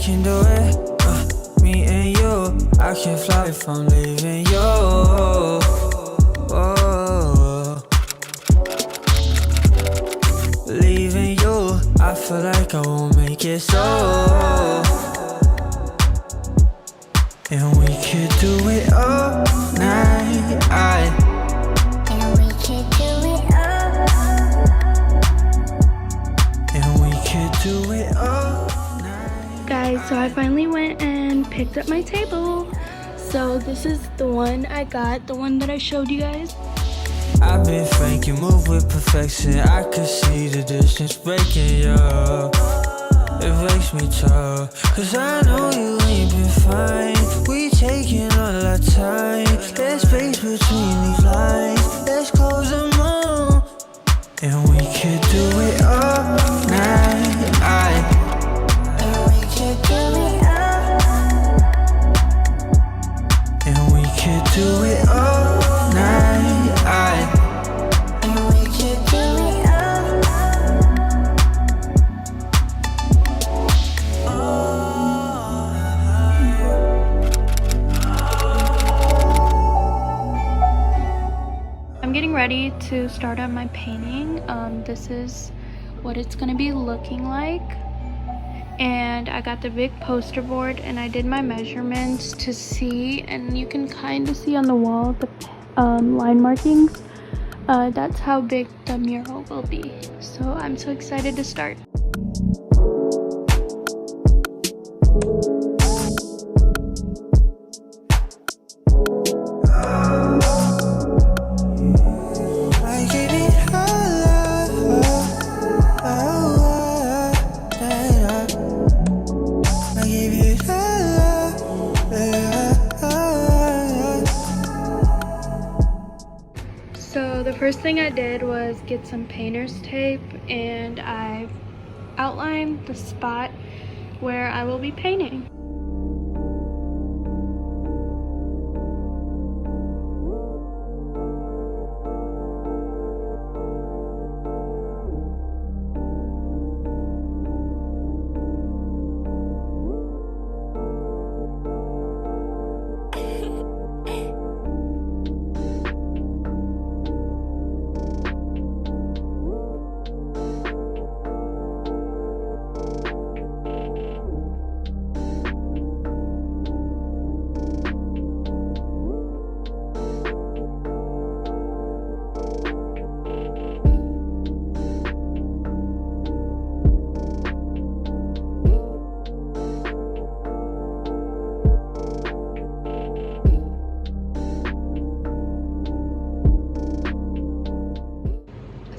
can do it. Me and you, I can fly if I'm leaving you. Oh. Leaving you, I feel like I won't make it so. And we could do it all night. And we could do it all night. Guys, so I finally went and picked up my table. So this is the one I got, the one that I showed you guys. I've been frank, you move with perfection. I could see the distance breaking you. It makes me tough, cause I know you ain't been fine. We taking all our time. There's space between these lines. Let's close them all. And we could do it all night. And we could do it And we could do it all night. And we could do it I'm getting ready to start on my painting. This is what it's gonna be looking like. And I got the big poster board and I did my measurements to see, and you can kind of see on the wall the line markings. That's how big the mural will be. So I'm so excited to start. So the first thing I did was get some painter's tape and I outlined the spot where I will be painting.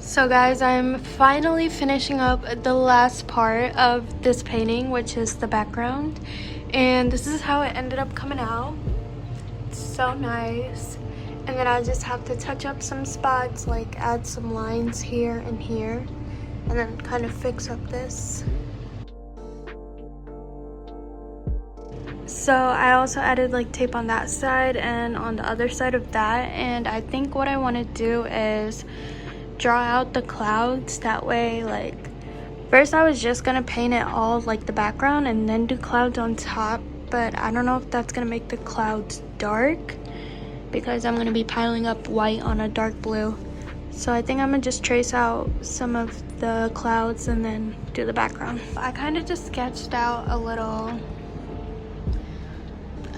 So guys, I'm finally finishing up the last part of this painting, which is the background. And this is how it ended up coming out. It's so nice. And then I just have to touch up some spots, like add some lines here and here, and then kind of fix up this. So I also added like tape on that side and on the other side of that. And I think what I want to do is draw out the clouds. That way, like, first I was just gonna paint it all like the background and then do clouds on top, but I don't know if that's gonna make the clouds dark because I'm gonna be piling up white on a dark blue. So I think I'm gonna just trace out some of the clouds and then do the background. I kind of just sketched out a little,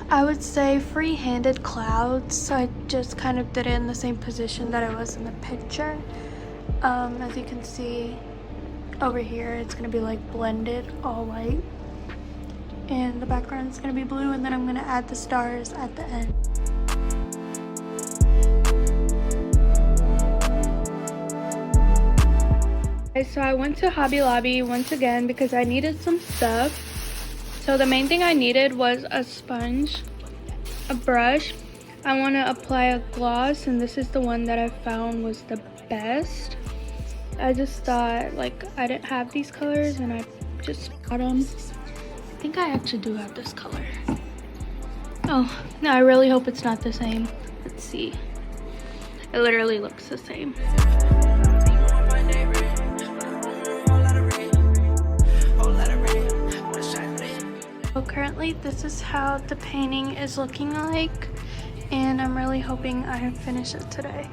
I would say, free-handed clouds. So I just kind of did it in the same position that I was in the picture. As you can see over here, it's gonna be like blended all white, and the background is gonna be blue, and then I'm gonna add the stars at the end. So I went to Hobby Lobby once again because I needed some stuff. So the main thing I needed was a sponge, a brush. I want to apply a gloss, and this is the one that I found was the best. I just thought, like, I didn't have these colors and I just got them. I think I actually do have this color. Oh, no, I really hope it's not the same. Let's see. It literally looks the same. currently this is how the painting is looking like, and I'm really hoping I finish it today.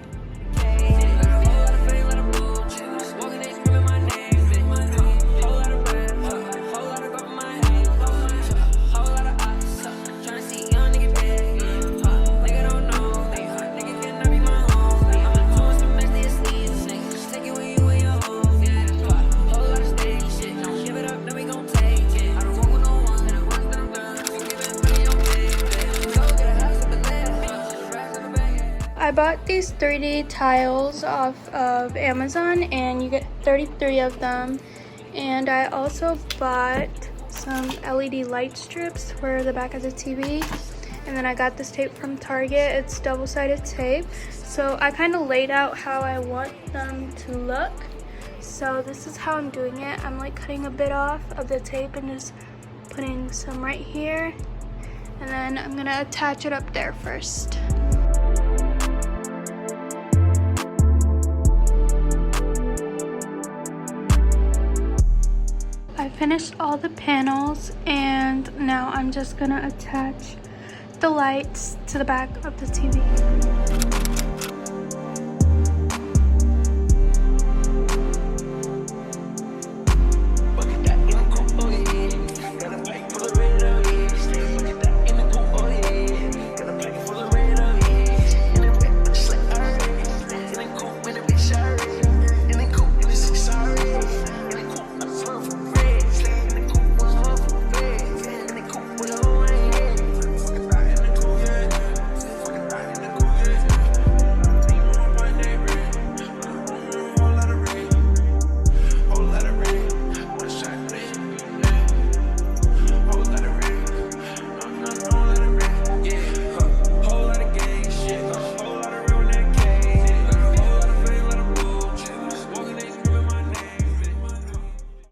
I bought these 3D tiles off of Amazon, and you get 33 of them. And I also bought some LED light strips for the back of the TV. And then I got this tape from Target. It's double-sided tape. So I kind of laid out how I want them to look. So this is how I'm doing it. I'm like cutting a bit off of the tape and just putting some right here. And then I'm gonna attach it up there first. I finished all the panels, and now I'm just gonna attach the lights to the back of the TV.